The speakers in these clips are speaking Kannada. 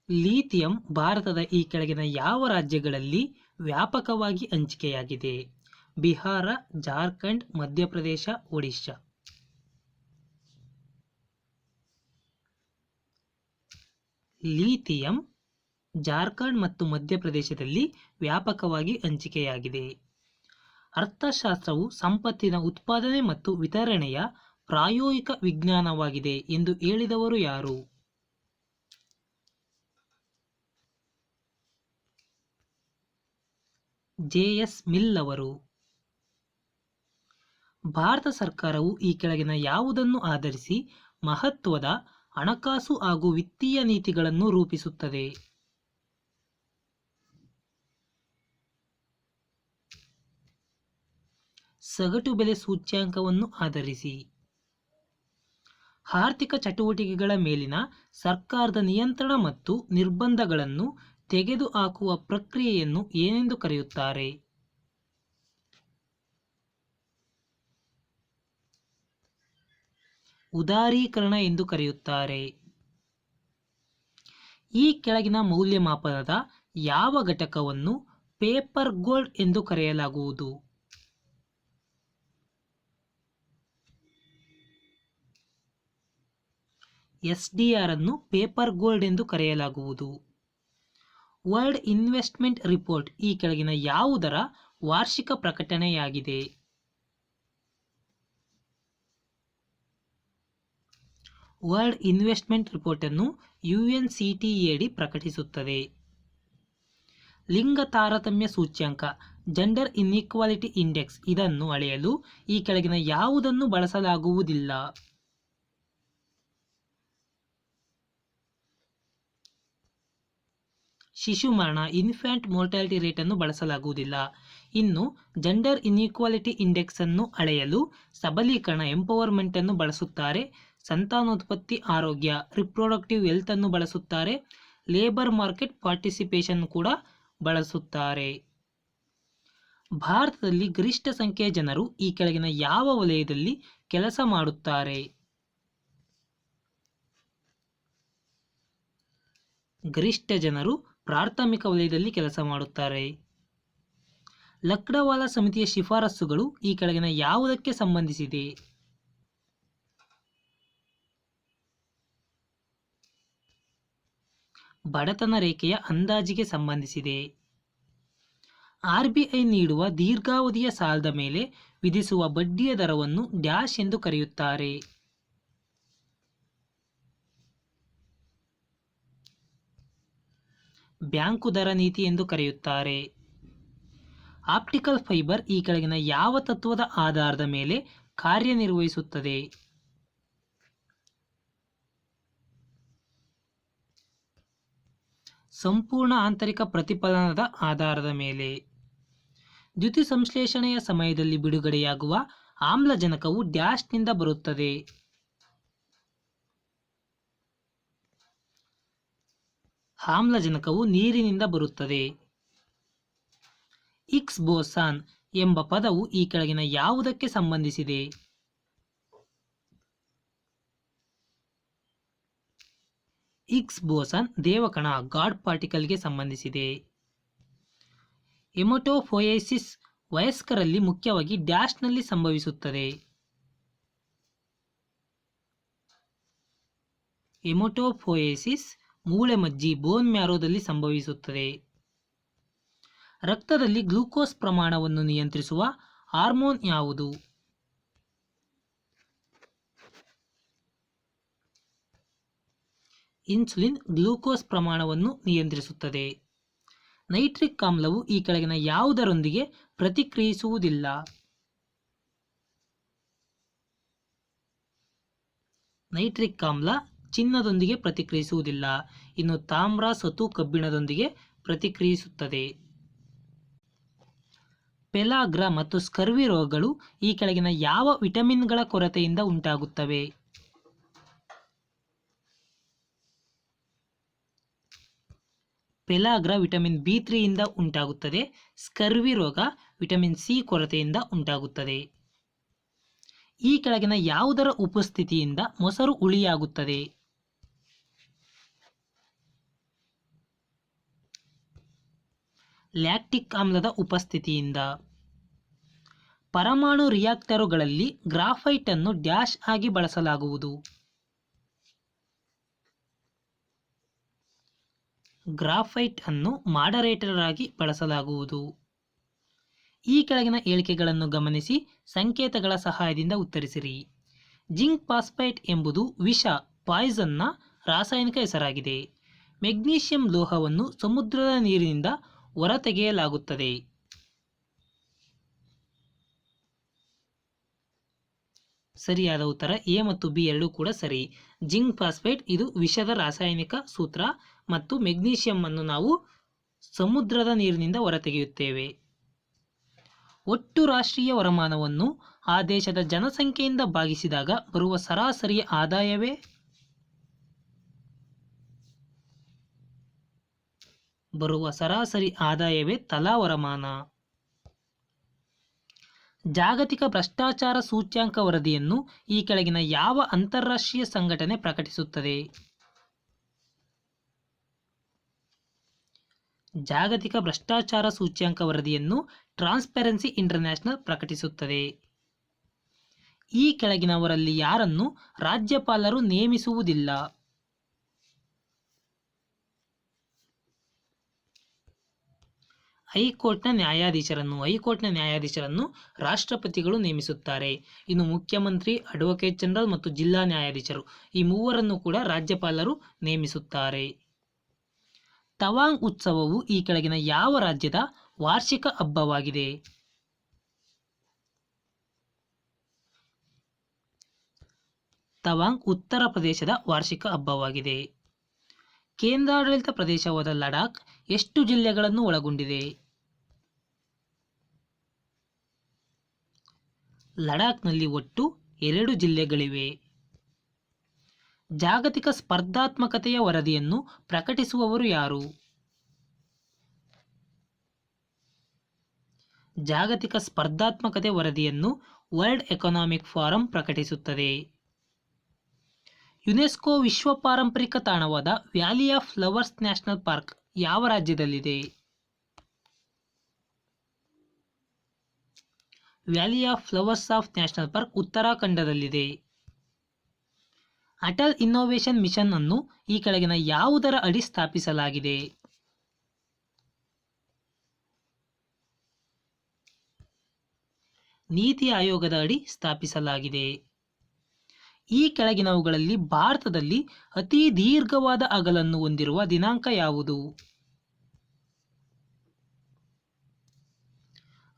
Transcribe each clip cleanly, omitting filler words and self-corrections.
ಲಿಥಿಯಂ ಭಾರತದ ಈ ಕೆಳಗಿನ ಯಾವ ರಾಜ್ಯಗಳಲ್ಲಿ ವ್ಯಾಪಕವಾಗಿ ಹಂಚಿಕೆಯಾಗಿದೆ? ಬಿಹಾರ, ಜಾರ್ಖಂಡ್, ಮಧ್ಯಪ್ರದೇಶ, ಒಡಿಶಾ. ಲಿಥಿಯಂ ಜಾರ್ಖಂಡ್ ಮತ್ತು ಮಧ್ಯಪ್ರದೇಶದಲ್ಲಿ ವ್ಯಾಪಕವಾಗಿ ಹಂಚಿಕೆಯಾಗಿದೆ. ಅರ್ಥಶಾಸ್ತ್ರವು ಸಂಪತ್ತಿನ ಉತ್ಪಾದನೆ ಮತ್ತು ವಿತರಣೆಯ ಪ್ರಾಯೋಗಿಕ ವಿಜ್ಞಾನವಾಗಿದೆ ಎಂದು ಹೇಳಿದವರು ಯಾರು? ಜೆ.ಎಸ್. ಮಿಲ್ ಅವರು. ಭಾರತ ಸರ್ಕಾರವು ಈ ಕೆಳಗಿನ ಯಾವುದನ್ನು ಆಧರಿಸಿ ಮಹತ್ವದ ಹಣಕಾಸು ಹಾಗೂ ವಿತ್ತೀಯ ನೀತಿಗಳನ್ನು ರೂಪಿಸುತ್ತದೆ? ಸಗಟು ಬೆಲೆ ಸೂಚ್ಯಂಕವನ್ನು ಆಧರಿಸಿ. ಆರ್ಥಿಕ ಚಟುವಟಿಕೆಗಳ ಮೇಲಿನ ಸರ್ಕಾರದ ನಿಯಂತ್ರಣ ಮತ್ತು ನಿರ್ಬಂಧಗಳನ್ನು ತೆಗೆದುಹಾಕುವ ಪ್ರಕ್ರಿಯೆಯನ್ನು ಏನೆಂದು ಕರೆಯುತ್ತಾರೆ? ಉದಾರೀಕರಣ ಎಂದು ಕರೆಯುತ್ತಾರೆ. ಈ ಕೆಳಗಿನ ಮೌಲ್ಯಮಾಪನದ ಯಾವ ಘಟಕವನ್ನು ಪೇಪರ್ ಗೋಲ್ಡ್ ಎಂದು ಕರೆಯಲಾಗುವುದು? ಎಸ್.ಡಿ.ಆರ್ ಅನ್ನು ಪೇಪರ್ ಗೋಲ್ಡ್ ಎಂದು ಕರೆಯಲಾಗುವುದು. ವರ್ಲ್ಡ್ ಇನ್ವೆಸ್ಟ್ಮೆಂಟ್ ರಿಪೋರ್ಟ್ ಈ ಕೆಳಗಿನ ಯಾವುದರ ವಾರ್ಷಿಕ ಪ್ರಕಟಣೆಯಾಗಿದೆ? ವರ್ಲ್ಡ್ ಇನ್ವೆಸ್ಟ್ಮೆಂಟ್ ರಿಪೋರ್ಟ್ ಅನ್ನು UNCTAD ಪ್ರಕಟಿಸುತ್ತದೆ. ಲಿಂಗ ತಾರತಮ್ಯ ಸೂಚ್ಯಂಕ ಜೆಂಡರ್ ಇನ್ಇಕ್ವಾಲಿಟಿ ಇಂಡೆಕ್ಸ್ ಇದನ್ನು ಅಳೆಯಲು ಈ ಕೆಳಗಿನ ಯಾವುದನ್ನು ಬಳಸಲಾಗುವುದಿಲ್ಲ? ಶಿಶು ಮರಣ ಇನ್ಫ್ಯಾಂಟ್ ಮೋರ್ಟಾಲಿಟಿ ರೇಟ್ ಅನ್ನು ಬಳಸಲಾಗುವುದಿಲ್ಲ. ಇನ್ನು ಜೆಂಡರ್ ಇನ್ಇಕ್ವಾಲಿಟಿ ಇಂಡೆಕ್ಸ್ ಅನ್ನು ಅಳೆಯಲು ಸಬಲೀಕರಣ ಎಂಪವರ್ಮೆಂಟ್ ಅನ್ನು ಬಳಸುತ್ತಾರೆ. ಸಂತಾನೋತ್ಪತ್ತಿ ಆರೋಗ್ಯ ರಿಪ್ರೊಡಕ್ಟಿವ್ ಹೆಲ್ತ್ ಅನ್ನು ಬಳಸುತ್ತಾರೆ. ಲೇಬರ್ ಮಾರ್ಕೆಟ್ ಪಾರ್ಟಿಸಿಪೇಷನ್ ಕೂಡ ಬಳಸುತ್ತಾರೆ. ಭಾರತದಲ್ಲಿ ಗರಿಷ್ಠ ಸಂಖ್ಯೆಯ ಜನರು ಈ ಕೆಳಗಿನ ಯಾವ ವಲಯದಲ್ಲಿ ಕೆಲಸ ಮಾಡುತ್ತಾರೆ? ಗರಿಷ್ಠ ಜನರು ಪ್ರಾಥಮಿಕ ವಲಯದಲ್ಲಿ ಕೆಲಸ ಮಾಡುತ್ತಾರೆ. ಲಕ್ಡವಾಲ ಸಮಿತಿಯ ಶಿಫಾರಸುಗಳು ಈ ಕೆಳಗಿನ ಯಾವುದಕ್ಕೆ ಸಂಬಂಧಿಸಿದೆ? ಬಡತನ ರೇಖೆಯ ಅಂದಾಜಿಗೆ ಸಂಬಂಧಿಸಿದೆ. RBI ನೀಡುವ ದೀರ್ಘಾವಧಿಯ ಸಾಲದ ಮೇಲೆ ವಿಧಿಸುವ ಬಡ್ಡಿಯ ದರವನ್ನು ಡ್ಯಾಶ್ ಎಂದು ಕರೆಯುತ್ತಾರೆ? ಬ್ಯಾಂಕು ದರ ನೀತಿ ಎಂದು ಕರೆಯುತ್ತಾರೆ. ಆಪ್ಟಿಕಲ್ ಫೈಬರ್ ಈ ಕೆಳಗಿನ ಯಾವ ತತ್ವದ ಆಧಾರದ ಮೇಲೆ ಕಾರ್ಯನಿರ್ವಹಿಸುತ್ತದೆ? ಸಂಪೂರ್ಣ ಆಂತರಿಕ ಪ್ರತಿಫಲನದ ಆಧಾರದ ಮೇಲೆ. ದ್ಯುತಿ ಸಂಶ್ಲೇಷಣೆಯ ಸಮಯದಲ್ಲಿ ಬಿಡುಗಡೆಯಾಗುವ ಆಮ್ಲಜನಕವು ಡ್ಯಾಶ್ನಿಂದ ಬರುತ್ತದೆ? ಆಮ್ಲಜನಕವು ನೀರಿನಿಂದ ಬರುತ್ತದೆ. ಹಿಗ್ಸ್ ಬೋಸಾನ್ ಎಂಬ ಪದವು ಈ ಕೆಳಗಿನ ಯಾವುದಕ್ಕೆ ಸಂಬಂಧಿಸಿದೆ? ಹಿಗ್ಸ್ ಬೋಸಾನ್ ದೇವಕಣ ಗಾಡ್ ಪಾರ್ಟಿಕಲ್ಗೆ ಸಂಬಂಧಿಸಿದೆ. ಹೆಮಟೋಪೊಯೆಸಿಸ್ ವಯಸ್ಕರಲ್ಲಿ ಮುಖ್ಯವಾಗಿ ಡ್ಯಾಶ್ನಲ್ಲಿ ಸಂಭವಿಸುತ್ತದೆ? ಹೆಮಟೋಪೊಯೆಸಿಸ್ ಮೂಳೆ ಮಜ್ಜಿ ಬೋನ್ ಮ್ಯಾರೋದಲ್ಲಿ ಸಂಭವಿಸುತ್ತದೆ. ರಕ್ತದಲ್ಲಿ ಗ್ಲೂಕೋಸ್ ಪ್ರಮಾಣವನ್ನು ನಿಯಂತ್ರಿಸುವ ಹಾರ್ಮೋನ್ ಯಾವುದು? ಇನ್ಸುಲಿನ್ ಗ್ಲೂಕೋಸ್ ಪ್ರಮಾಣವನ್ನು ನಿಯಂತ್ರಿಸುತ್ತದೆ. ನೈಟ್ರಿಕ್ ಆಮ್ಲವು ಈ ಕೆಳಗಿನ ಯಾವುದರೊಂದಿಗೆ ಪ್ರತಿಕ್ರಿಯಿಸುವುದಿಲ್ಲ? ನೈಟ್ರಿಕ್ ಆಮ್ಲ ಚಿನ್ನದೊಂದಿಗೆ ಪ್ರತಿಕ್ರಿಯಿಸುವುದಿಲ್ಲ. ಇನ್ನು ತಾಮ್ರ, ಸತು, ಕಬ್ಬಿಣದೊಂದಿಗೆ ಪ್ರತಿಕ್ರಿಯಿಸುತ್ತದೆ. ಪೆಲಾಗ್ರ ಮತ್ತು ಸ್ಕರ್ವಿ ರೋಗಗಳು ಈ ಕೆಳಗಿನ ಯಾವ ವಿಟಮಿನ್ಗಳ ಕೊರತೆಯಿಂದ ಉಂಟಾಗುತ್ತವೆ? ಪೆಲಾಗ್ರ ವಿಟಮಿನ್ B3 ಯಿಂದ ಉಂಟಾಗುತ್ತದೆ. ಸ್ಕರ್ವಿ ರೋಗ ವಿಟಮಿನ್ C ಕೊರತೆಯಿಂದ ಉಂಟಾಗುತ್ತದೆ. ಈ ಕೆಳಗಿನ ಯಾವುದರ ಉಪಸ್ಥಿತಿಯಿಂದ ಮೊಸರು ಹುಳಿಯಾಗುತ್ತದೆ? ಲ್ಯಾಕ್ಟಿಕ್ ಆಮ್ಲದ ಉಪಸ್ಥಿತಿಯಿಂದ. ಪರಮಾಣು ರಿಯಾಕ್ಟರುಗಳಲ್ಲಿ ಗ್ರಾಫೈಟ್ ಅನ್ನು ಡ್ಯಾಶ್ ಆಗಿ ಬಳಸಲಾಗುವುದು. ಗ್ರಾಫೈಟ್ ಅನ್ನು ಮಾಡರೇಟರ್ ಆಗಿ ಬಳಸಲಾಗುವುದು. ಈ ಕೆಳಗಿನ ಹೇಳಿಕೆಗಳನ್ನು ಗಮನಿಸಿ ಸಂಕೇತಗಳ ಸಹಾಯದಿಂದ ಉತ್ತರಿಸಿರಿ. ಜಿಂಕ್ ಫಾಸ್ಫೈಟ್ ಎಂಬುದು ವಿಷ ಪಾಯ್ಸನ್ನ ರಾಸಾಯನಿಕ ಹೆಸರಾಗಿದೆ. ಮೆಗ್ನೀಷಿಯಂ ಲೋಹವನ್ನು ಸಮುದ್ರದ ನೀರಿನಿಂದ ಹೊರತೆಗೆಯಲಾಗುತ್ತದೆ. ಸರಿಯಾದ ಉತ್ತರ ಎ ಮತ್ತು ಬಿ ಎರಡೂ ಕೂಡ ಸರಿ. ಜಿಂಕ್ ಫಾಸ್ಫೇಟ್ ಇದು ವಿಷದ ರಾಸಾಯನಿಕ ಸೂತ್ರ ಮತ್ತು ಮೆಗ್ನೀಷಿಯಂ ಅನ್ನು ನಾವು ಸಮುದ್ರದ ನೀರಿನಿಂದ ಹೊರತೆಗೆಯುತ್ತೇವೆ. ಒಟ್ಟು ರಾಷ್ಟ್ರೀಯ ವರಮಾನವನ್ನು ಆ ದೇಶದ ಜನಸಂಖ್ಯೆಯಿಂದ ಭಾಗಿಸಿದಾಗ ಬರುವ ಸರಾಸರಿ ಆದಾಯವೇ ತಲಾ ವರಮಾನ. ಜಾಗತಿಕ ಭ್ರಷ್ಟಾಚಾರ ಸೂಚ್ಯಂಕ ವರದಿಯನ್ನು ಈ ಕೆಳಗಿನ ಯಾವ ಅಂತಾರಾಷ್ಟ್ರೀಯ ಸಂಘಟನೆ ಪ್ರಕಟಿಸುತ್ತದೆ? ಜಾಗತಿಕ ಭ್ರಷ್ಟಾಚಾರ ಸೂಚ್ಯಂಕ ವರದಿಯನ್ನು ಟ್ರಾನ್ಸ್ಪರೆನ್ಸಿ ಇಂಟರ್ನ್ಯಾಷನಲ್ ಪ್ರಕಟಿಸುತ್ತದೆ. ಈ ಕೆಳಗಿನವರಲ್ಲಿ ಯಾರನ್ನು ರಾಜ್ಯಪಾಲರು ನೇಮಿಸುವುದಿಲ್ಲ? ಹೈಕೋರ್ಟ್ನ ನ್ಯಾಯಾಧೀಶರನ್ನು ರಾಷ್ಟ್ರಪತಿಗಳು ನೇಮಿಸುತ್ತಾರೆ. ಇನ್ನು ಮುಖ್ಯಮಂತ್ರಿ, ಅಡ್ವೊಕೇಟ್ ಜನರಲ್ ಮತ್ತು ಜಿಲ್ಲಾ ನ್ಯಾಯಾಧೀಶರು ಈ ಮೂವರನ್ನು ಕೂಡ ರಾಜ್ಯಪಾಲರು ನೇಮಿಸುತ್ತಾರೆ. ತವಾಂಗ್ ಉತ್ಸವವು ಈ ಕೆಳಗಿನ ಯಾವ ರಾಜ್ಯದ ವಾರ್ಷಿಕ ಹಬ್ಬವಾಗಿದೆ? ತವಾಂಗ್ ಉತ್ತರ ಪ್ರದೇಶದ ವಾರ್ಷಿಕ ಹಬ್ಬವಾಗಿದೆ. ಕೇಂದ್ರಾಡಳಿತ ಪ್ರದೇಶವಾದ ಲಡಾಖ್ ಎಷ್ಟು ಜಿಲ್ಲೆಗಳನ್ನು ಒಳಗೊಂಡಿದೆ? ಲಡಾಖ್ನಲ್ಲಿ ಒಟ್ಟು 2 ಜಿಲ್ಲೆಗಳಿವೆ. ಜಾಗತಿಕ ಸ್ಪರ್ಧಾತ್ಮಕತೆಯ ವರದಿಯನ್ನು ಪ್ರಕಟಿಸುವವರು ಯಾರು? ಜಾಗತಿಕ ಸ್ಪರ್ಧಾತ್ಮಕತೆ ವರದಿಯನ್ನು ವರ್ಲ್ಡ್ ಎಕನಾಮಿಕ್ ಫಾರಂ ಪ್ರಕಟಿಸುತ್ತದೆ. ಯುನೆಸ್ಕೋ ವಿಶ್ವ ಪಾರಂಪರಿಕ ತಾಣವಾದ valley of flowers national park ಯಾವ ರಾಜ್ಯದಲ್ಲಿದೆ? Valley of flowers of national park ಉತ್ತರಾಖಂಡದಲ್ಲಿದೆ. ಅಟಲ್ ಇನ್ನೋವೇಷನ್ ಮಿಷನ್ ಅನ್ನು ಈ ಕೆಳಗಿನ ಯಾವುದರ ಅಡಿ ಸ್ಥಾಪಿಸಲಾಗಿದೆ? ನೀತಿ ಆಯೋಗದ ಅಡಿ ಸ್ಥಾಪಿಸಲಾಗಿದೆ. ಈ ಕೆಳಗಿನವುಗಳಲ್ಲಿ ಭಾರತದಲ್ಲಿ ಅತಿ ದೀರ್ಘವಾದ ಅಗಲನ್ನು ಹೊಂದಿರುವ ದಿನಾಂಕ ಯಾವುದು?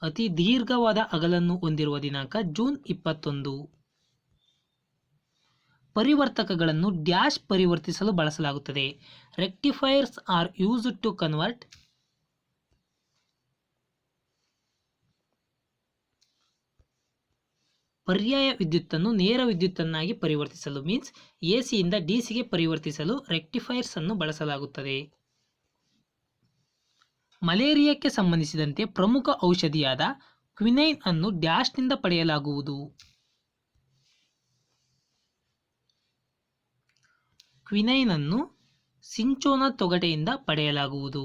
ಅತಿ ದೀರ್ಘವಾದ ಅಗಲನ್ನು ಹೊಂದಿರುವ ದಿನಾಂಕ ಜೂನ್ 21. ಪರಿವರ್ತಕಗಳನ್ನು ಡ್ಯಾಶ್ ಪರಿವರ್ತಿಸಲು ಬಳಸಲಾಗುತ್ತದೆ. ರೆಕ್ಟಿಫೈಯರ್ಸ್ ಆರ್ ಯೂಸ್ಡ್ ಟು ಕನ್ವರ್ಟ್ ಪರ್ಯಾಯ ವಿದ್ಯುತ್ತನ್ನು ನೇರ ವಿದ್ಯುತ್ತನ್ನಾಗಿ ಪರಿವರ್ತಿಸಲು ಮೀನ್ಸ್ ಎಸಿಯಿಂದ ಡಿಸಿಗೆ ಪರಿವರ್ತಿಸಲು ರೆಕ್ಟಿಫೈಯರ್ಸ್ ಅನ್ನು ಬಳಸಲಾಗುತ್ತದೆ. ಮಲೇರಿಯಾಕ್ಕೆ ಸಂಬಂಧಿಸಿದಂತೆ ಪ್ರಮುಖ ಔಷಧಿಯಾದ ಕ್ವಿನೈನ್ ಅನ್ನು ಡ್ಯಾಶ್ನಿಂದ ಪಡೆಯಲಾಗುವುದು? ಕ್ವಿನೈನ್ ಅನ್ನು ಸಿಂಚೋನ ತೊಗಟೆಯಿಂದ ಪಡೆಯಲಾಗುವುದು.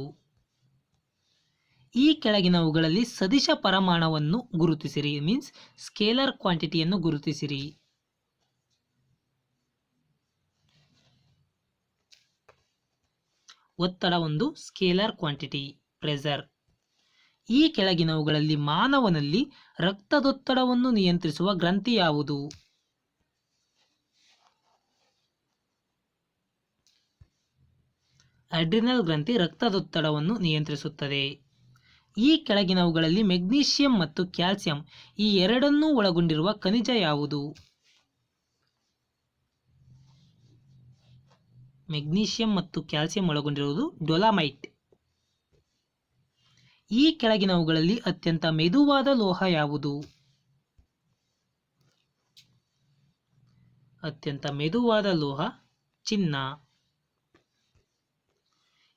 ಈ ಕೆಳಗಿನವುಗಳಲ್ಲಿ ಸದಿಶ ಪರಮಾಣುವನ್ನು ಗುರುತಿಸಿರಿ ಮೀನ್ಸ್ ಸ್ಕೇಲರ್ ಕ್ವಾಂಟಿಟಿಯನ್ನು ಗುರುತಿಸಿರಿ. ಒತ್ತಡ ಒಂದು ಸ್ಕೇಲರ್ ಕ್ವಾಂಟಿಟಿ ಪ್ರೆಷರ್. ಈ ಕೆಳಗಿನವುಗಳಲ್ಲಿ ಮಾನವನಲ್ಲಿ ರಕ್ತದೊತ್ತಡವನ್ನು ನಿಯಂತ್ರಿಸುವ ಗ್ರಂಥಿ ಯಾವುದು? ಅಡ್ರಿನಲ್ ಗ್ರಂಥಿ ರಕ್ತದೊತ್ತಡವನ್ನು ನಿಯಂತ್ರಿಸುತ್ತದೆ. ಈ ಕೆಳಗಿನವುಗಳಲ್ಲಿ ಮೆಗ್ನೀಷಿಯಂ ಮತ್ತು ಕ್ಯಾಲ್ಸಿಯಂ ಈ ಎರಡನ್ನೂ ಒಳಗೊಂಡಿರುವ ಖನಿಜ ಯಾವುದು? ಮೆಗ್ನೀಷಿಯಂ ಮತ್ತು ಕ್ಯಾಲ್ಸಿಯಂ ಒಳಗೊಂಡಿರುವುದು ಡೊಲಾಮೈಟ್. ಈ ಕೆಳಗಿನವುಗಳಲ್ಲಿ ಅತ್ಯಂತ ಮೆದುವಾದ ಲೋಹ ಯಾವುದು? ಅತ್ಯಂತ ಮೆದುವಾದ ಲೋಹ ಚಿನ್ನ.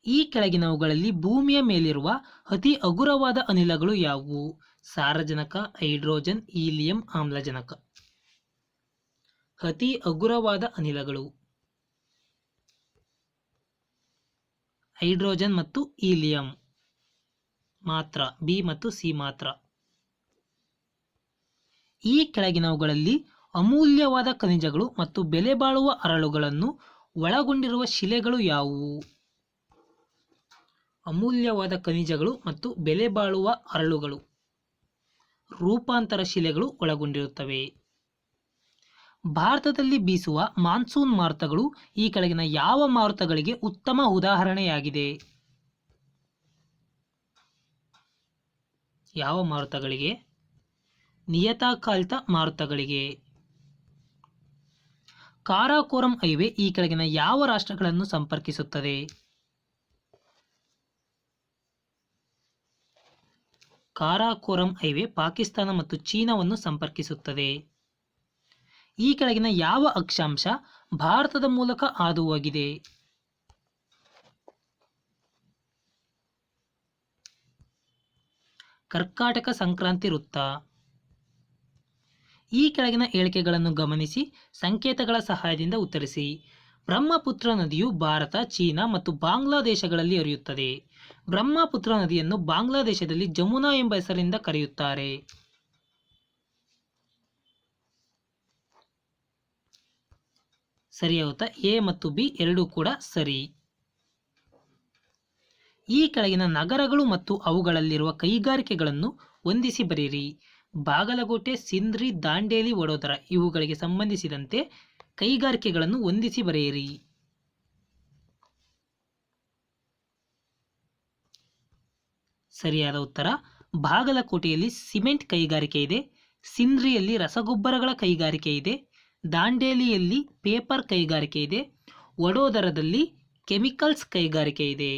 ಈ ಕೆಳಗಿನವುಗಳಲ್ಲಿ ಭೂಮಿಯ ಮೇಲಿರುವ ಅತಿ ಹಗುರವಾದ ಅನಿಲಗಳು ಯಾವುವು? ಸಾರಜನಕ, ಹೈಡ್ರೋಜನ್, ಹೀಲಿಯಂ, ಆಮ್ಲಜನಕ. ಅತಿ ಹಗುರವಾದ ಅನಿಲಗಳು ಹೈಡ್ರೋಜನ್ ಮತ್ತು ಹೀಲಿಯಂ. ಮಾತ್ರ, ಬಿ ಮತ್ತು ಸಿ ಮಾತ್ರ. ಈ ಕೆಳಗಿನವುಗಳಲ್ಲಿ ಅಮೂಲ್ಯವಾದ ಖನಿಜಗಳು ಮತ್ತು ಬೆಲೆ ಬಾಳುವ ಅರಳುಗಳನ್ನು ಒಳಗೊಂಡಿರುವ ಶಿಲೆಗಳು ಯಾವುವು? ಅಮೂಲ್ಯವಾದ ಖನಿಜಗಳು ಮತ್ತು ಬೆಲೆ ಬಾಳುವ ಅರಳುಗಳು, ರೂಪಾಂತರ ಶಿಲೆಗಳು ಒಳಗೊಂಡಿರುತ್ತವೆ. ಭಾರತದಲ್ಲಿ ಬೀಸುವ ಮಾನ್ಸೂನ್ ಮಾರುತಗಳು ಈ ಕೆಳಗಿನ ಯಾವ ಮಾರುತಗಳಿಗೆ ಉತ್ತಮ ಉದಾಹರಣೆಯಾಗಿದೆ? ಯಾವ ಮಾರುತಗಳಿಗೆ? ನಿಯತಕಾಲಿಕ ಮಾರುತಗಳಿಗೆ. ಕಾರಾಕೋರಂ ಹೈವೇ ಈ ಕೆಳಗಿನ ಯಾವ ರಾಷ್ಟ್ರಗಳನ್ನು ಸಂಪರ್ಕಿಸುತ್ತದೆ? ಕಾರಾಕೋರಂ ಹೈವೇ ಪಾಕಿಸ್ತಾನ ಮತ್ತು ಚೀನಾವನ್ನು ಸಂಪರ್ಕಿಸುತ್ತದೆ. ಈ ಕೆಳಗಿನ ಯಾವ ಅಕ್ಷಾಂಶ ಭಾರತದ ಮೂಲಕ ಹಾದು ಹೋಗಿದೆ? ಕರ್ಕಾಟಕ ಸಂಕ್ರಾಂತಿ ವೃತ್ತ. ಈ ಕೆಳಗಿನ ಹೇಳಿಕೆಗಳನ್ನು ಗಮನಿಸಿ ಸಂಕೇತಗಳ ಸಹಾಯದಿಂದ ಉತ್ತರಿಸಿ. ಬ್ರಹ್ಮಪುತ್ರ ನದಿಯು ಭಾರತ, ಚೀನಾ ಮತ್ತು ಬಾಂಗ್ಲಾದೇಶಗಳಲ್ಲಿ ಹರಿಯುತ್ತದೆ. ಬ್ರಹ್ಮಪುತ್ರ ನದಿಯನ್ನು ಬಾಂಗ್ಲಾದೇಶದಲ್ಲಿ ಜಮುನಾ ಎಂಬ ಹೆಸರಿನಿಂದ ಕರೆಯುತ್ತಾರೆ. ಸರಿಯಾದ ಎ ಮತ್ತು ಬಿ ಎರಡೂ ಕೂಡ ಸರಿ. ಈ ಕೆಳಗಿನ ನಗರಗಳು ಮತ್ತು ಅವುಗಳಲ್ಲಿರುವ ಕೈಗಾರಿಕೆಗಳನ್ನು ಹೊಂದಿಸಿ ಬರೆಯಿರಿ. ಬಾಗಲಕೋಟೆ, ಸಿಂಧ್ರಿ, ದಾಂಡೇಲಿ, ವಡೋದರ ಇವುಗಳಿಗೆ ಸಂಬಂಧಿಸಿದಂತೆ ಕೈಗಾರಿಕೆಗಳನ್ನು ಹೊಂದಿಸಿ ಬರೆಯಿರಿ. ಸರಿಯಾದ ಉತ್ತರ ಬಾಗಲಕೋಟೆಯಲ್ಲಿ ಸಿಮೆಂಟ್ ಕೈಗಾರಿಕೆ ಇದೆ, ಸಿಂಧ್ರಿಯಲ್ಲಿ ರಸಗೊಬ್ಬರಗಳ ಕೈಗಾರಿಕೆ ಇದೆ, ದಾಂಡೇಲಿಯಲ್ಲಿ ಪೇಪರ್ ಕೈಗಾರಿಕೆ ಇದೆ, ವಡೋದರದಲ್ಲಿ ಕೆಮಿಕಲ್ಸ್ ಕೈಗಾರಿಕೆ ಇದೆ.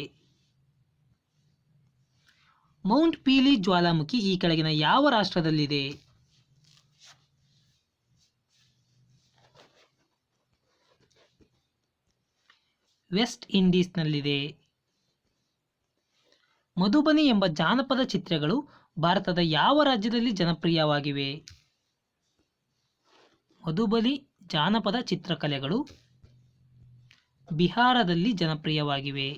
ಮೌಂಟ್ ಪೀಲಿ ಜ್ವಾಲಾಮುಖಿ ಈ ಕೆಳಗಿನ ಯಾವ ರಾಷ್ಟ್ರದಲ್ಲಿದೆ? ವೆಸ್ಟ್ ಇಂಡೀಸ್ನಲ್ಲಿದೆ. ಮಧುಬನಿ ಎಂಬ ಜಾನಪದ ಚಿತ್ರಗಳು ಭಾರತದ ಯಾವ ರಾಜ್ಯದಲ್ಲಿ ಜನಪ್ರಿಯವಾಗಿವೆ? ಮಧುಬನಿ ಜಾನಪದ ಚಿತ್ರಕಲೆಗಳು ಬಿಹಾರದಲ್ಲಿ ಜನಪ್ರಿಯವಾಗಿವೆ.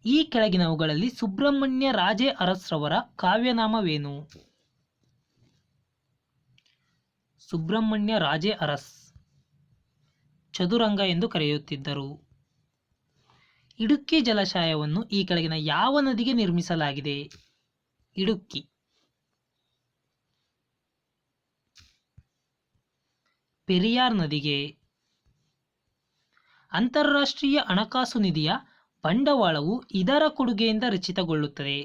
ಈ ಕೆಳಗಿನವುಗಳಲ್ಲಿ ಸುಬ್ರಹ್ಮಣ್ಯ ರಾಜೇ ಅರಸ್ರವರ ಕಾವ್ಯನಾಮವೇನು? ಸುಬ್ರಹ್ಮಣ್ಯ ರಾಜೇ ಅರಸ್ ಚದುರಂಗ ಎಂದು ಕರೆಯುತ್ತಿದ್ದರು. ಇಡುಕ್ಕಿ ಜಲಾಶಯವನ್ನು ಈ ಕೆಳಗಿನ ಯಾವ ನದಿಗೆ ನಿರ್ಮಿಸಲಾಗಿದೆ? ಇಡುಕ್ಕಿ. ಪೆರಿಯಾರ್ ನದಿಗೆ. ಅಂತಾರಾಷ್ಟ್ರೀಯ ಹಣಕಾಸು ನಿಧಿಯ ಬಂಡವಾಳವು ಇದರ ಕೊಡುಗೆಯಿಂದ ರಚಿತಗೊಳ್ಳುತ್ತದೆ.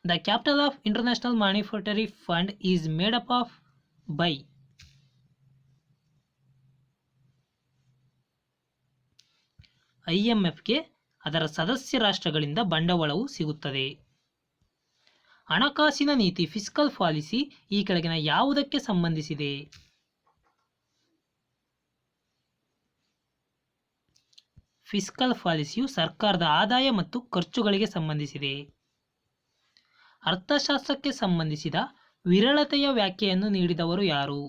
The capital of International Monetary Fund is made up of by. IMFಗೆ ಅದರ ಸದಸ್ಯ ರಾಷ್ಟ್ರಗಳಿಂದ ಬಂಡವಾಳವು ಸಿಗುತ್ತದೆ. ಹಣಕಾಸಿನ ನೀತಿ ಫಿಸ್ಕಲ್ ಪಾಲಿಸಿ ಈ ಕೆಳಗಿನ ಯಾವುದಕ್ಕೆ ಸಂಬಂಧಿಸಿದೆ? ಫಿಸ್ಕಲ್ ಪಾಲಿಸಿಯು ಸರ್ಕಾರದ ಆದಾಯ ಮತ್ತು ಖರ್ಚುಗಳಿಗೆ ಸಂಬಂಧಿಸಿದೆ. ಅರ್ಥಶಾಸ್ತ್ರಕ್ಕೆ ಸಂಬಂಧಿಸಿದ ವಿರಳತೆಯ ವ್ಯಾಖ್ಯೆಯನ್ನು ನೀಡಿದವರು ಯಾರು?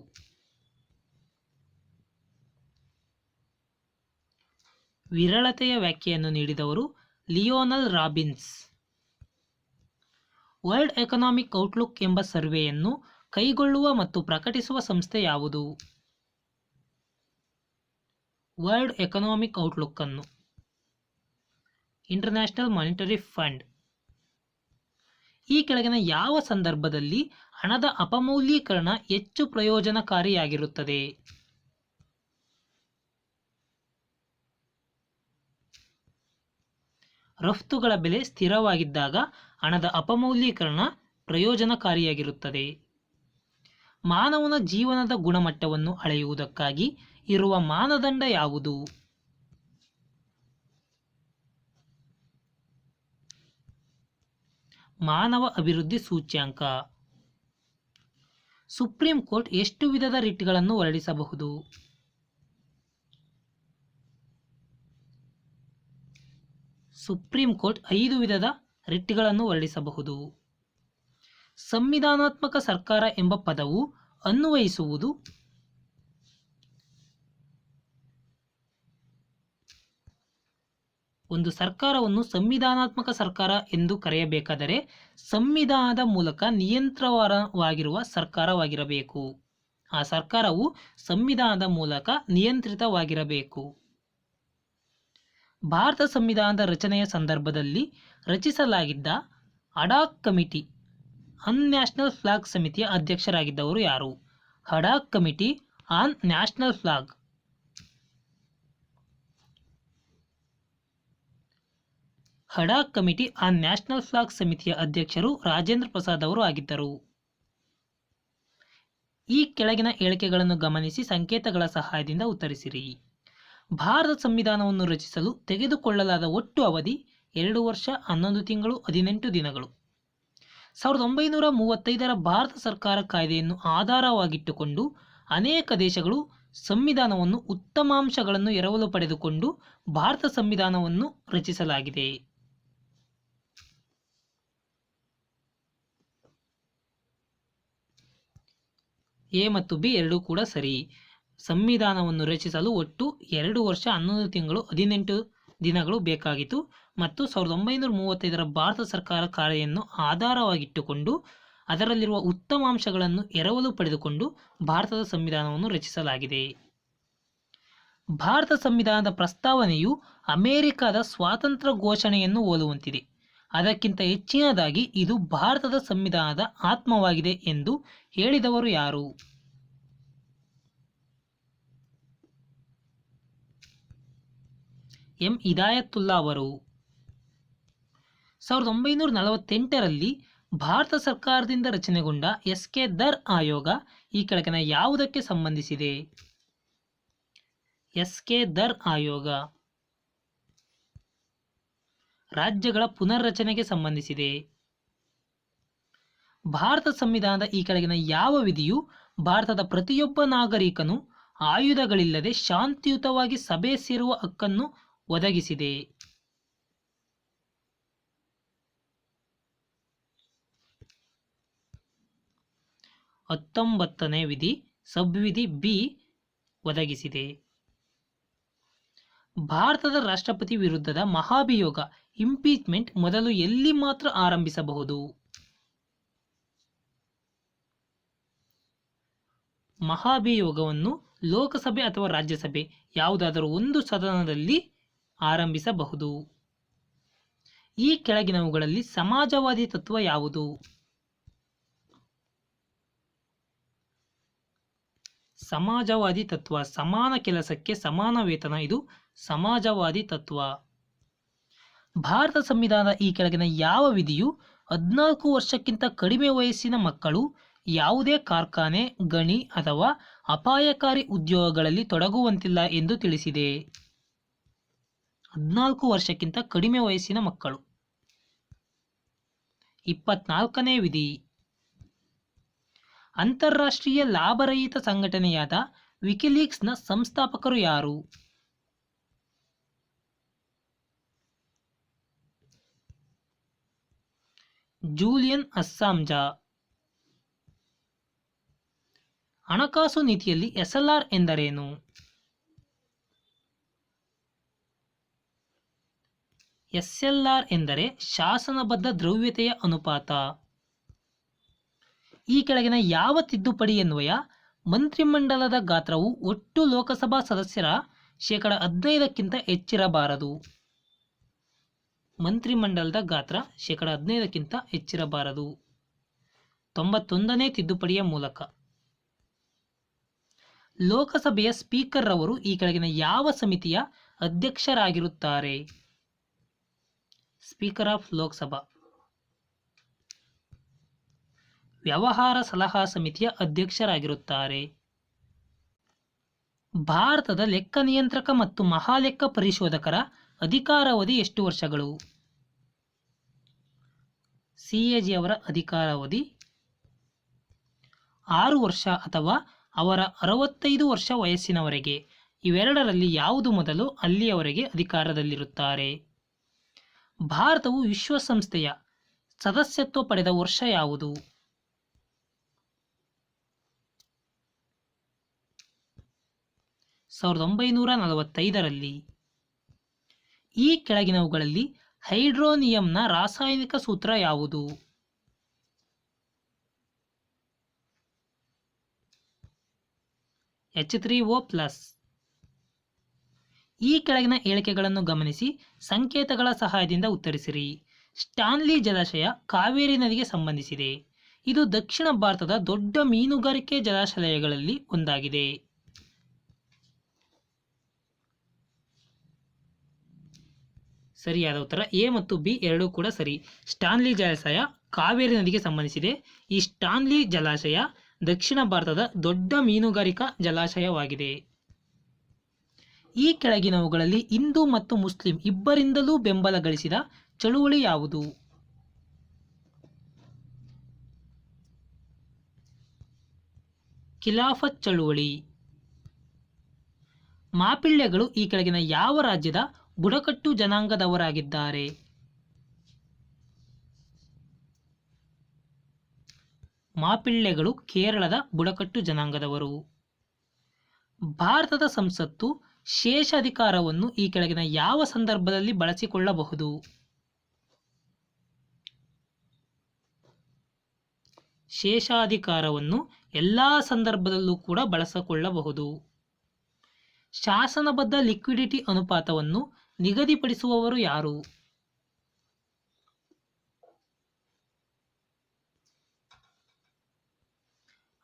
ವಿರಳತೆಯ ವ್ಯಾಖ್ಯೆಯನ್ನು ನೀಡಿದವರು Lionel Robbins. World economic outlook ಎಂಬ ಸರ್ವೆಯನ್ನು ಕೈಗೊಳ್ಳುವ ಮತ್ತು ಪ್ರಕಟಿಸುವ ಸಂಸ್ಥೆ ಯಾವುದು? ವರ್ಲ್ಡ್ ಎಕನಾಮಿಕ್ ಔಟ್ಲುಕ್ ಅನ್ನು ಇಂಟರ್ನ್ಯಾಷನಲ್ ಮಾನಿಟರಿ ಫಂಡ್. ಈ ಕೆಳಗಿನ ಯಾವ ಸಂದರ್ಭದಲ್ಲಿ ಹಣದ ಅಪಮೌಲ್ಯೀಕರಣ ಹೆಚ್ಚು ಪ್ರಯೋಜನಕಾರಿಯಾಗಿರುತ್ತದೆ? ರಫ್ತುಗಳ ಬೆಲೆ ಸ್ಥಿರವಾಗಿದ್ದಾಗ ಹಣದ ಅಪಮೌಲ್ಯೀಕರಣ ಪ್ರಯೋಜನಕಾರಿಯಾಗಿರುತ್ತದೆ. ಮಾನವನ ಜೀವನದ ಗುಣಮಟ್ಟವನ್ನು ಅಳೆಯುವುದಕ್ಕಾಗಿ ಇರುವ ಮಾನದಂಡ ಯಾವುದು? ಮಾನವ ಅಭಿವೃದ್ಧಿ ಸೂಚ್ಯಂಕ. ಸುಪ್ರೀಂ ಕೋರ್ಟ್ ಎಷ್ಟು ವಿಧದ ರಿಟ್ಗಳನ್ನು ಹೊರಡಿಸಬಹುದು? ಸುಪ್ರೀಂ ಕೋರ್ಟ್ 5 ವಿಧದ ರಿಟ್ಗಳನ್ನು ಹೊರಡಿಸಬಹುದು. ಸಂವಿಧಾನಾತ್ಮಕ ಸರ್ಕಾರ ಎಂಬ ಪದವು ಅನ್ವಯಿಸುವುದು ಒಂದು ಸರ್ಕಾರವನ್ನು ಸಂವಿಧಾನಾತ್ಮಕ ಸರ್ಕಾರ ಎಂದು ಕರೆಯಬೇಕಾದರೆ ಸಂವಿಧಾನದ ಮೂಲಕ ನಿಯಂತ್ರಣವಾಗಿರುವ ಸರ್ಕಾರವಾಗಿರಬೇಕು. ಆ ಸರ್ಕಾರವು ಸಂವಿಧಾನದ ಮೂಲಕ ನಿಯಂತ್ರಿತವಾಗಿರಬೇಕು. ಭಾರತ ಸಂವಿಧಾನದ ರಚನೆಯ ಸಂದರ್ಭದಲ್ಲಿ ರಚಿಸಲಾಗಿದ್ದ ad hoc committee on national flag ಸಮಿತಿಯ ಅಧ್ಯಕ್ಷರಾಗಿದ್ದವರು ಯಾರು? Ad hoc committee on national flag. Ad hoc committee on national flag ಸಮಿತಿಯ ಅಧ್ಯಕ್ಷರು ರಾಜೇಂದ್ರ ಪ್ರಸಾದ್ ಅವರು ಆಗಿದ್ದರು. ಈ ಕೆಳಗಿನ ಹೇಳಿಕೆಗಳನ್ನು ಗಮನಿಸಿ ಸಂಕೇತಗಳ ಸಹಾಯದಿಂದ ಉತ್ತರಿಸಿರಿ. ಭಾರತ ಸಂವಿಧಾನವನ್ನು ರಚಿಸಲು ತೆಗೆದುಕೊಳ್ಳಲಾದ ಒಟ್ಟು ಅವಧಿ 2 ವರ್ಷ 11 ತಿಂಗಳು 18 ದಿನಗಳು. 1935ರ ಭಾರತ ಸರ್ಕಾರ ಕಾಯ್ದೆಯನ್ನು ಆಧಾರವಾಗಿಟ್ಟುಕೊಂಡು ಅನೇಕ ದೇಶಗಳು ಸಂವಿಧಾನವನ್ನು ಉತ್ತಮಾಂಶಗಳನ್ನು ಎರವಲು ಪಡೆದುಕೊಂಡು ಭಾರತ ಸಂವಿಧಾನವನ್ನು ರಚಿಸಲಾಗಿದೆ. ಎ ಮತ್ತು ಬಿ ಎರಡೂ ಕೂಡ ಸರಿ. ಸಂವಿಧಾನವನ್ನು ರಚಿಸಲು ಒಟ್ಟು 2 ವರ್ಷ 11 ತಿಂಗಳು 18 ದಿನಗಳು ಬೇಕಾಗಿತ್ತು ಮತ್ತು 1935ರ ಭಾರತ ಸರ್ಕಾರ ಕಾಯ್ದೆಯನ್ನು ಆಧಾರವಾಗಿಟ್ಟುಕೊಂಡು ಅದರಲ್ಲಿರುವ ಉತ್ತಮಾಂಶಗಳನ್ನು ಎರವಲು ಪಡೆದುಕೊಂಡು ಭಾರತದ ಸಂವಿಧಾನವನ್ನು ರಚಿಸಲಾಗಿದೆ. ಭಾರತ ಸಂವಿಧಾನದ ಪ್ರಸ್ತಾವನೆಯು ಅಮೆರಿಕದ ಸ್ವಾತಂತ್ರ್ಯ ಘೋಷಣೆಯನ್ನು ಹೋಲುವಂತಿದೆ. ಅದಕ್ಕಿಂತ ಹೆಚ್ಚಿನದಾಗಿ ಇದು ಭಾರತದ ಸಂವಿಧಾನದ ಆತ್ಮವಾಗಿದೆ ಎಂದು ಹೇಳಿದವರು ಯಾರು? ಎಂ ಹಿದಾಯತುಲ್ಲಾ ಅವರು. 1948ರಲ್ಲಿ ಭಾರತ ಸರ್ಕಾರದಿಂದ ರಚನೆಗೊಂಡ ಎಸ್.ಕೆ. ದರ್ ಆಯೋಗ ಈ ಕೆಳಗಿನ ಯಾವುದಕ್ಕೆ ಸಂಬಂಧಿಸಿದೆ? ಎಸ್.ಕೆ. ದರ್ ಆಯೋಗ ರಾಜ್ಯಗಳ ಪುನರ್ರಚನೆಗೆ ಸಂಬಂಧಿಸಿದೆ. ಭಾರತ ಸಂವಿಧಾನದ ಈ ಕೆಳಗಿನ ಯಾವ ವಿಧಿಯು ಭಾರತದ ಪ್ರತಿಯೊಬ್ಬ ನಾಗರಿಕನು ಆಯುಧಗಳಿಲ್ಲದೆ ಶಾಂತಿಯುತವಾಗಿ ಸಭೆ ಸೇರುವ ಹಕ್ಕನ್ನು ಒದಗಿಸಿದೆ? 19ನೇ ವಿಧಿ ಸಬ್ವಿಧಿ ಬಿ ಒದಗಿಸಿದೆ. ಭಾರತದ ರಾಷ್ಟ್ರಪತಿ ವಿರುದ್ಧದ ಮಹಾಭಿಯೋಗ ಇಂಪೀಚ್ಮೆಂಟ್ ಮೊದಲು ಎಲ್ಲಿ ಮಾತ್ರ ಆರಂಭಿಸಬಹುದು? ಮಹಾಭಿಯೋಗವನ್ನು ಲೋಕಸಭೆ ಅಥವಾ ರಾಜ್ಯಸಭೆ ಯಾವುದಾದರೂ ಒಂದು ಸದನದಲ್ಲಿ ಆರಂಭಿಸಬಹುದು. ಈ ಕೆಳಗಿನವುಗಳಲ್ಲಿ ಸಮಾಜವಾದಿ ತತ್ವ ಯಾವುದು? ಸಮಾಜವಾದಿ ತತ್ವ. ಸಮಾನ ಕೆಲಸಕ್ಕೆ ಸಮಾನ ವೇತನ, ಇದು ಸಮಾಜವಾದಿ ತತ್ವ. ಭಾರತ ಸಂವಿಧಾನದ ಈ ಕೆಳಗಿನ ಯಾವ ವಿಧಿಯು 14 ವರ್ಷಕ್ಕಿಂತ ಕಡಿಮೆ ವಯಸ್ಸಿನ ಮಕ್ಕಳು ಯಾವುದೇ ಕಾರ್ಖಾನೆ, ಗಣಿ ಅಥವಾ ಅಪಾಯಕಾರಿ ಉದ್ಯೋಗಗಳಲ್ಲಿ ತೊಡಗುವಂತಿಲ್ಲ ಎಂದು ತಿಳಿಸಿದೆ? 14 ವರ್ಷಕ್ಕಿಂತ ಕಡಿಮೆ ವಯಸ್ಸಿನ ಮಕ್ಕಳು. 24ನೇ ವಿಧಿ ಅಂತಾರಾಷ್ಟ್ರೀಯ ಲಾಭರಹಿತ ಸಂಘಟನೆಯಾದ ವಿಕಿಲೀಕ್ಸ್ನ ಸಂಸ್ಥಾಪಕರು ಯಾರು? ಜೂಲಿಯನ್ ಅಸ್ಸಾಂಜ. ಹಣಕಾಸು ನೀತಿಯಲ್ಲಿ ಎಸ್ಎಲ್ಆರ್ ಎಂದರೇನು? ಎಸ್ಎಲ್ಆರ್ ಎಂದರೆ ಶಾಸನಬದ್ಧ ದ್ರವ್ಯತೆಯ ಅನುಪಾತ. ಈ ಕೆಳಗಿನ ಯಾವ ತಿದ್ದುಪಡಿಯನ್ವಯ ಮಂತ್ರಿಮಂಡಲದ ಗಾತ್ರವು ಒಟ್ಟು ಲೋಕಸಭಾ ಸದಸ್ಯರ 15%ಕ್ಕಿಂತ ಹೆಚ್ಚಿರಬಾರದು? ಮಂತ್ರಿಮಂಡಲದ ಗಾತ್ರ 15%ಕ್ಕಿಂತ ಹೆಚ್ಚಿರಬಾರದು. 91ನೇ ತಿದ್ದುಪಡಿಯ ಮೂಲಕ. ಲೋಕಸಭೆಯ ಸ್ಪೀಕರ್ ರವರು ಈ ಕೆಳಗಿನ ಯಾವ ಸಮಿತಿಯ ಅಧ್ಯಕ್ಷರಾಗಿರುತ್ತಾರೆ? Speaker of Lok Sabha. ವ್ಯವಹಾರ ಸಲಹಾ ಸಮಿತಿಯ ಅಧ್ಯಕ್ಷರಾಗಿರುತ್ತಾರೆ. ಭಾರತದ ಲೆಕ್ಕ ನಿಯಂತ್ರಕ ಮತ್ತು ಮಹಾಲೆಕ್ಕ ಪರಿಶೋಧಕರ ಅಧಿಕಾರಾವಧಿ ಎಷ್ಟು ವರ್ಷಗಳು? CAG ಅವರ ಅಧಿಕಾರಾವಧಿ 6 ವರ್ಷ ಅಥವಾ ಅವರ 65 ವರ್ಷ ವಯಸ್ಸಿನವರೆಗೆ. ಇವೆರಡರಲ್ಲಿ ಯಾವುದು ಮೊದಲು ಅಲ್ಲಿಯವರೆಗೆ ಅಧಿಕಾರದಲ್ಲಿರುತ್ತಾರೆ. ಭಾರತವು ವಿಶ್ವಸಂಸ್ಥೆಯ ಸದಸ್ಯತ್ವ ಪಡೆದ ವರ್ಷ ಯಾವುದು? 1945ರಲ್ಲಿ. ಈ ಕೆಳಗಿನವುಗಳಲ್ಲಿ ಹೈಡ್ರೋನಿಯಂನ ರಾಸಾಯನಿಕ ಸೂತ್ರ ಯಾವುದು? H3O+. ಈ ಕೆಳಗಿನ ಹೇಳಿಕೆಗಳನ್ನು ಗಮನಿಸಿ ಸಂಕೇತಗಳ ಸಹಾಯದಿಂದ ಉತ್ತರಿಸಿರಿ. ಸ್ಟಾನ್ಲಿ ಜಲಾಶಯ ಕಾವೇರಿ ನದಿಗೆ ಸಂಬಂಧಿಸಿದೆ. ಇದು ದಕ್ಷಿಣ ಭಾರತದ ದೊಡ್ಡ ಮೀನುಗಾರಿಕೆ ಜಲಾಶಯಗಳಲ್ಲಿ ಒಂದಾಗಿದೆ. ಸರಿಯಾದ ಉತ್ತರ ಎ ಮತ್ತು ಬಿ ಎರಡೂ ಕೂಡ ಸರಿ. ಸ್ಟಾನ್ಲಿ ಜಲಾಶಯ ಕಾವೇರಿ ನದಿಗೆ ಸಂಬಂಧಿಸಿದೆ. ಈ ಸ್ಟಾನ್ಲಿ ಜಲಾಶಯ ದಕ್ಷಿಣ ಭಾರತದ ದೊಡ್ಡ ಮೀನುಗಾರಿಕಾ ಜಲಾಶಯವಾಗಿದೆ. ಈ ಕೆಳಗಿನವುಗಳಲ್ಲಿ ಹಿಂದೂ ಮತ್ತು ಮುಸ್ಲಿಂ ಇಬ್ಬರಿಂದಲೂ ಬೆಂಬಲ ಗಳಿಸಿದ ಚಳುವಳಿ ಯಾವುದು? ಖಿಲಾಫತ್ ಚಳುವಳಿ. ಮಾಪಿಳ್ಳೆಗಳು ಈ ಕೆಳಗಿನ ಯಾವ ರಾಜ್ಯದ ಬುಡಕಟ್ಟು ಜನಾಂಗದವರಾಗಿದ್ದಾರೆ? ಮಾಪಿಳ್ಳೆಗಳು ಕೇರಳದ ಬುಡಕಟ್ಟು ಜನಾಂಗದವರು. ಭಾರತದ ಸಂಸತ್ತು ಶೇಷಾಧಿಕಾರವನ್ನು ಈ ಕೆಳಗಿನ ಯಾವ ಸಂದರ್ಭದಲ್ಲಿ ಬಳಸಿಕೊಳ್ಳಬಹುದು? ಶೇಷಾಧಿಕಾರವನ್ನು ಎಲ್ಲ ಸಂದರ್ಭದಲ್ಲೂ ಕೂಡ ಬಳಸಿಕೊಳ್ಳಬಹುದು. ಶಾಸನಬದ್ಧ ಲಿಕ್ವಿಡಿಟಿ ಅನುಪಾತವನ್ನು ನಿಗದಿಪಡಿಸುವವರು ಯಾರು?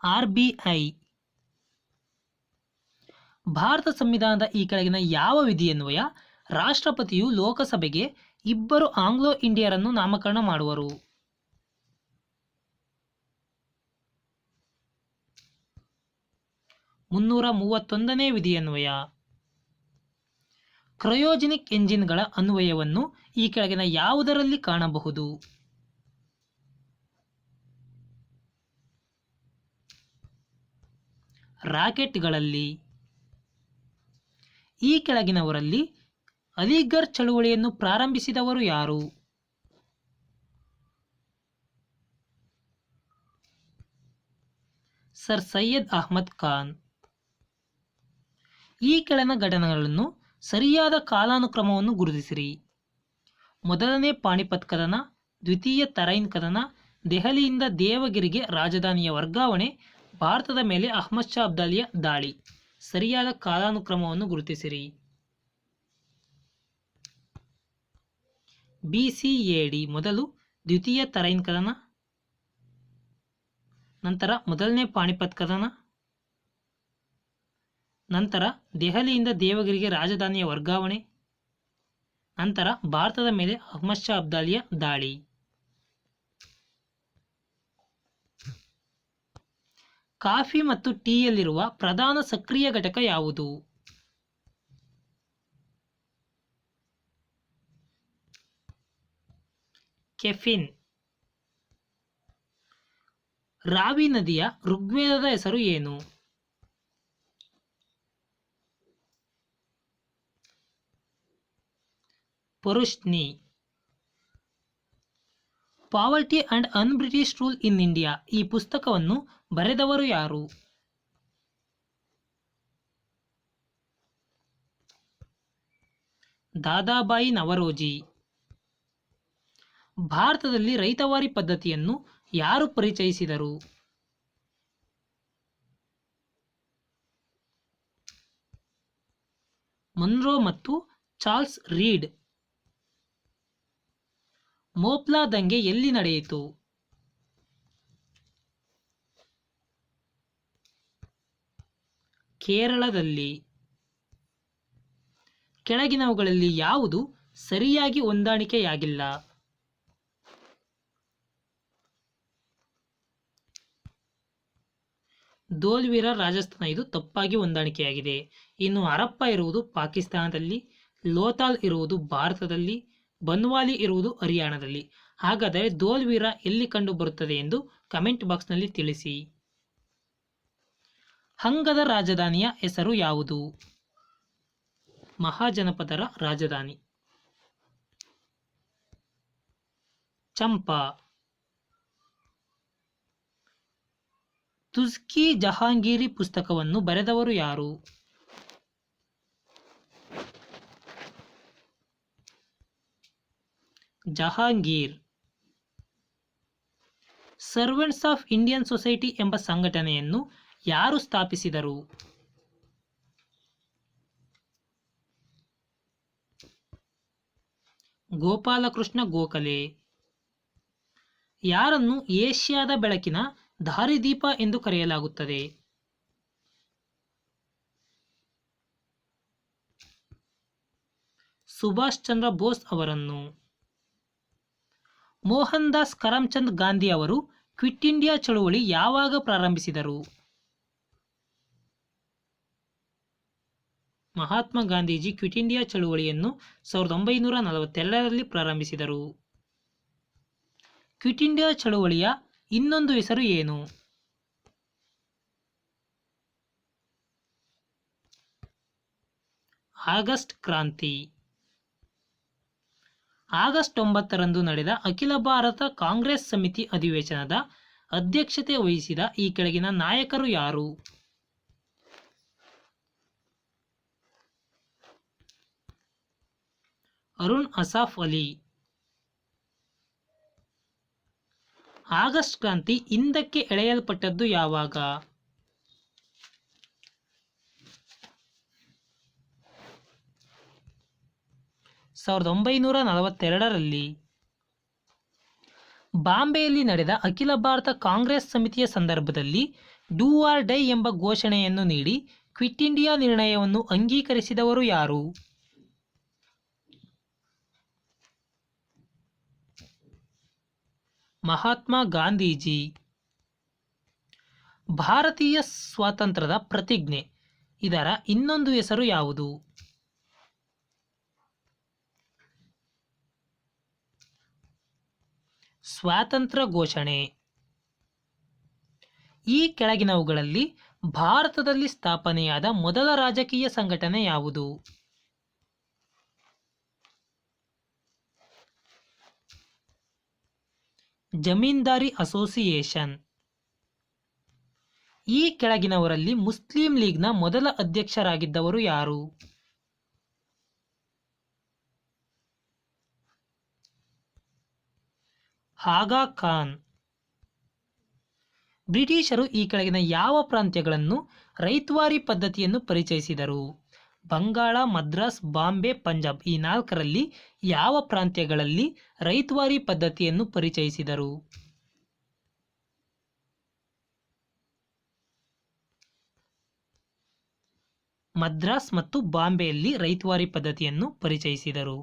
RBI. ಭಾರತ ಸಂವಿಧಾನದ ಈ ಕೆಳಗಿನ ಯಾವ ವಿಧಿಯನ್ವಯ ರಾಷ್ಟ್ರಪತಿಯು ಲೋಕಸಭೆಗೆ ಇಬ್ಬರು ಆಂಗ್ಲೋ ಇಂಡಿಯರನ್ನು ನಾಮಕರಣ ಮಾಡುವರು? 331ನೇ ವಿಧಿಯನ್ವಯ. ಕ್ರಯೋಜೆನಿಕ್ ಎಂಜಿನ್ಗಳ ಅನ್ವಯವನ್ನು ಈ ಕೆಳಗಿನ ಯಾವುದರಲ್ಲಿ ಕಾಣಬಹುದು? ರಾಕೆಟ್ಗಳಲ್ಲಿ. ಈ ಕೆಳಗಿನವರಲ್ಲಿ ಅಲಿಗರ್ ಚಳುವಳಿಯನ್ನು ಪ್ರಾರಂಭಿಸಿದವರು ಯಾರು? ಸರ್ ಸೈಯದ್ ಅಹ್ಮದ್ ಖಾನ್. ಈ ಕೆಳಗಿನ ಘಟನೆಗಳನ್ನು ಸರಿಯಾದ ಕಾಲಾನುಕ್ರಮವನ್ನು ಗುರುತಿಸಿರಿ. ಮೊದಲನೇ ಪಾಣಿಪತ್ ಕದನ, ದ್ವಿತೀಯ ತರೈನ್ ಕದನ, ದೆಹಲಿಯಿಂದ ದೇವಗಿರಿಗೆ ರಾಜಧಾನಿಯ ವರ್ಗಾವಣೆ, ಭಾರತದ ಮೇಲೆ ಅಹ್ಮದ್ ಶಾ ಅಬ್ದಾಲಿಯ ದಾಳಿ. ಸರಿಯಾದ ಕಾಲಾನುಕ್ರಮವನ್ನು ಗುರುತಿಸಿರಿ. BCAD ಮೊದಲು ದ್ವಿತೀಯ ತರೈನ್ ಕದನ, ನಂತರ ಮೊದಲನೇ ಪಾಣಿಪತ್ ಕದನ, ನಂತರ ದೆಹಲಿಯಿಂದ ದೇವಗಿರಿಗೆ ರಾಜಧಾನಿಯ ವರ್ಗಾವಣೆ, ನಂತರ ಭಾರತದ ಮೇಲೆ ಅಹ್ಮದ್ ಶಾ ಅಬ್ದಾಲಿಯ ದಾಳಿ. ಕಾಫಿ ಮತ್ತು ಟೀಯಲ್ಲಿರುವ ಪ್ರಧಾನ ಸಕ್ರಿಯ ಘಟಕ ಯಾವುದು? ಕೆಫಿನ್. ರಾವಿ ನದಿಯ ಋಗ್ವೇದದ ಹೆಸರು ಏನು? Parushni. Poverty and unBritish rule in India ಈ ಪುಸ್ತಕವನ್ನು ಬರೆದವರು ಯಾರು? ದಾದಾಬಾಯಿ ನವರೋಜಿ. ಭಾರತದಲ್ಲಿ ರೈತವಾರಿ ಪದ್ಧತಿಯನ್ನು ಯಾರು ಪರಿಚಯಿಸಿದರು? ಮನ್ರೋ ಮತ್ತು ಚಾರ್ಲ್ಸ್ ರೀಡ್. ಮೋಪ್ಲಾ ದಂಗೆ ಎಲ್ಲಿ ನಡೆಯಿತು? ಕೇರಳದಲ್ಲಿ. ಕೆಳಗಿನವುಗಳಲ್ಲಿ ಯಾವುದು ಸರಿಯಾಗಿ ಹೊಂದಾಣಿಕೆಯಾಗಿಲ್ಲ? ಧೋಲ್ವೀರ ರಾಜಸ್ಥಾನ, ಇದು ತಪ್ಪಾಗಿ ಹೊಂದಾಣಿಕೆಯಾಗಿದೆ. ಇನ್ನು ಹರಪ್ಪ ಇರುವುದು ಪಾಕಿಸ್ತಾನದಲ್ಲಿ, ಲೋಥಾಲ್ ಇರುವುದು ಭಾರತದಲ್ಲಿ, ಬನ್ವಾಲಿ ಇರುವುದು ಹರಿಯಾಣದಲ್ಲಿ. ಹಾಗಾದರೆ ಧೋಲ್ವೀರ ಎಲ್ಲಿ ಕಂಡು ಬರುತ್ತದೆ ಎಂದು ಕಮೆಂಟ್ ಬಾಕ್ಸ್ನಲ್ಲಿ ತಿಳಿಸಿ. ಅಂಗದ ರಾಜಧಾನಿಯ ಹೆಸರು ಯಾವುದು? ಮಹಾಜನಪದರ ರಾಜಧಾನಿ ಚಂಪಾ. ತುಜ್ಕಿ ಜಹಾಂಗೀರಿ ಪುಸ್ತಕವನ್ನು ಬರೆದವರು ಯಾರು? Jahangir. Servants of Indian society ಎಂಬ ಸಂಘಟನೆಯನ್ನು ಯಾರು ಸ್ಥಾಪಿಸಿದರು? ಗೋಪಾಲಕೃಷ್ಣ ಗೋಖಲೆ. ಯಾರನ್ನು ಏಷ್ಯಾದ ಬೆಳಕಿನ ದಾರಿದೀಪ ಎಂದು ಕರೆಯಲಾಗುತ್ತದೆ? ಸುಭಾಷ್ ಚಂದ್ರ ಬೋಸ್ ಅವರನ್ನು. ಮೋಹನ್ ದಾಸ್ ಕರಮ್ಚಂದ್ ಗಾಂಧಿ ಅವರು ಕ್ವಿಟ್ ಇಂಡಿಯಾ ಚಳುವಳಿ ಯಾವಾಗ ಪ್ರಾರಂಭಿಸಿದರು? ಮಹಾತ್ಮ ಗಾಂಧೀಜಿ ಕ್ವಿಟ್ ಇಂಡಿಯಾ ಚಳುವಳಿಯನ್ನು 1942ರಲ್ಲಿ ಪ್ರಾರಂಭಿಸಿದರು. ಕ್ವಿಟ್ ಇಂಡಿಯಾ ಚಳುವಳಿಯ ಇನ್ನೊಂದು ಹೆಸರು ಏನು? ಆಗಸ್ಟ್ ಕ್ರಾಂತಿ. ಆಗಸ್ಟ್ 9ರಂದು ನಡೆದ ಅಖಿಲ ಭಾರತ ಕಾಂಗ್ರೆಸ್ ಸಮಿತಿ ಅಧಿವೇಶನದ ಅಧ್ಯಕ್ಷತೆ ವಹಿಸಿದ ಈ ಕೆಳಗಿನ ನಾಯಕರು ಯಾರು? ಅರುಣ್ ಅಸಾಫ್ ಅಲಿ. ಆಗಸ್ಟ್ ಕ್ರಾಂತಿ ಹಿಂದಕ್ಕೆ ಎಳೆಯಲ್ಪಟ್ಟದ್ದು ಯಾವಾಗ? 1942ರಲ್ಲಿ. ಬಾಂಬೆಯಲ್ಲಿ ನಡೆದ ಅಖಿಲ ಭಾರತ ಕಾಂಗ್ರೆಸ್ ಸಮಿತಿಯ ಸಂದರ್ಭದಲ್ಲಿ ಡೂ ಆರ್ ಡೈ ಎಂಬ ಘೋಷಣೆಯನ್ನು ನೀಡಿ ಕ್ವಿಟ್ ಇಂಡಿಯಾ ನಿರ್ಣಯವನ್ನು ಅಂಗೀಕರಿಸಿದವರು ಯಾರು? ಮಹಾತ್ಮ ಗಾಂಧೀಜಿ. ಭಾರತೀಯ ಸ್ವಾತಂತ್ರ್ಯದ ಪ್ರತಿಜ್ಞೆ ಇದರ ಇನ್ನೊಂದು ಹೆಸರು ಯಾವುದು? ಸ್ವಾತಂತ್ರ್ಯ ಘೋಷಣೆ. ಈ ಕೆಳಗಿನವುಗಳಲ್ಲಿ ಭಾರತದಲ್ಲಿ ಸ್ಥಾಪನೆಯಾದ ಮೊದಲ ರಾಜಕೀಯ ಸಂಘಟನೆ ಯಾವುದು? ಜಮೀನ್ದಾರಿ ಅಸೋಸಿಯೇಷನ್. ಈ ಕೆಳಗಿನವರಲ್ಲಿ ಮುಸ್ಲಿಂ ಲೀಗ್ನ ಮೊದಲ ಅಧ್ಯಕ್ಷರಾಗಿದ್ದವರು ಯಾರು? ಆಗಾ ಖಾನ್. ಬ್ರಿಟಿಷರು ಈ ಕೆಳಗಿನ ಯಾವ ಪ್ರಾಂತ್ಯಗಳನ್ನು ರೈತ್ವಾರಿ ಪದ್ಧತಿಯನ್ನು ಪರಿಚಯಿಸಿದರು? ಬಂಗಾಳ, ಮದ್ರಾಸ್, ಬಾಂಬೆ, ಪಂಜಾಬ್. ಈ 4ರಲ್ಲಿ ಯಾವ ಪ್ರಾಂತ್ಯಗಳಲ್ಲಿ ರೈತ್ವಾರಿ ಪದ್ಧತಿಯನ್ನು ಪರಿಚಯಿಸಿದರು? ಮದ್ರಾಸ್ ಮತ್ತು ಬಾಂಬೆಯಲ್ಲಿ ರೈತ್ವಾರಿ ಪದ್ಧತಿಯನ್ನು ಪರಿಚಯಿಸಿದರು.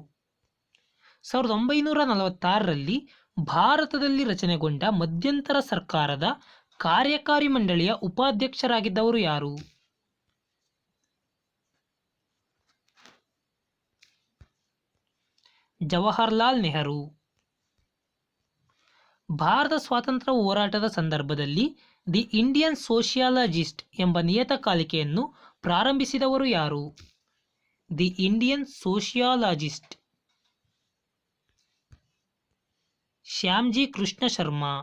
1946ರಲ್ಲಿ ಭಾರತದಲ್ಲಿ ರಚನೆಗೊಂಡ ಮಧ್ಯಂತರ ಸರ್ಕಾರದ ಕಾರ್ಯಕಾರಿ ಮಂಡಳಿಯ ಉಪಾಧ್ಯಕ್ಷರಾಗಿದ್ದವರು ಯಾರು? ಜವಾಹರ್ಲಾಲ್ ನೆಹರು. ಭಾರತ ಸ್ವಾತಂತ್ರ್ಯ ಹೋರಾಟದ ಸಂದರ್ಭದಲ್ಲಿ ದಿ ಇಂಡಿಯನ್ ಸೋಷಿಯಾಲಜಿಸ್ಟ್ ಎಂಬ ನಿಯತಕಾಲಿಕೆಯನ್ನು ಪ್ರಾರಂಭಿಸಿದವರು ಯಾರು? The Indian sociologist. Shyamji Krishna Sharma.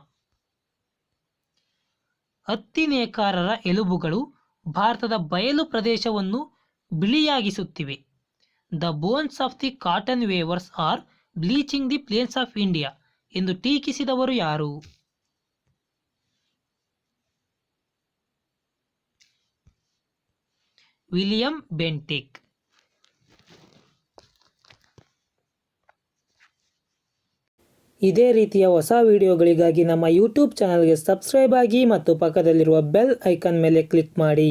ಹತ್ತಿ ನೇಕಾರರ ಎಲುಬುಗಳು ಭಾರತದ ಬಯಲು ಪ್ರದೇಶವನ್ನು ಬಿಳಿಯಾಗಿಸುತ್ತಿವೆ. The bones of the cotton weavers are bleaching the plains of India ಎಂದು ಟೀಕಿಸಿದವರು ಯಾರು? William Bentinck. ಇದೇ ರೀತಿಯ ಹೊಸ ವಿಡಿಯೋಗಳಿಗಾಗಿ ನಮ್ಮ ಯೂಟ್ಯೂಬ್ ಚಾನಲ್ಗೆ ಸಬ್ಸ್ಕ್ರೈಬ್ ಆಗಿ ಮತ್ತು ಪಕ್ಕದಲ್ಲಿರುವ ಬೆಲ್ ಐಕಾನ್ ಮೇಲೆ ಕ್ಲಿಕ್ ಮಾಡಿ.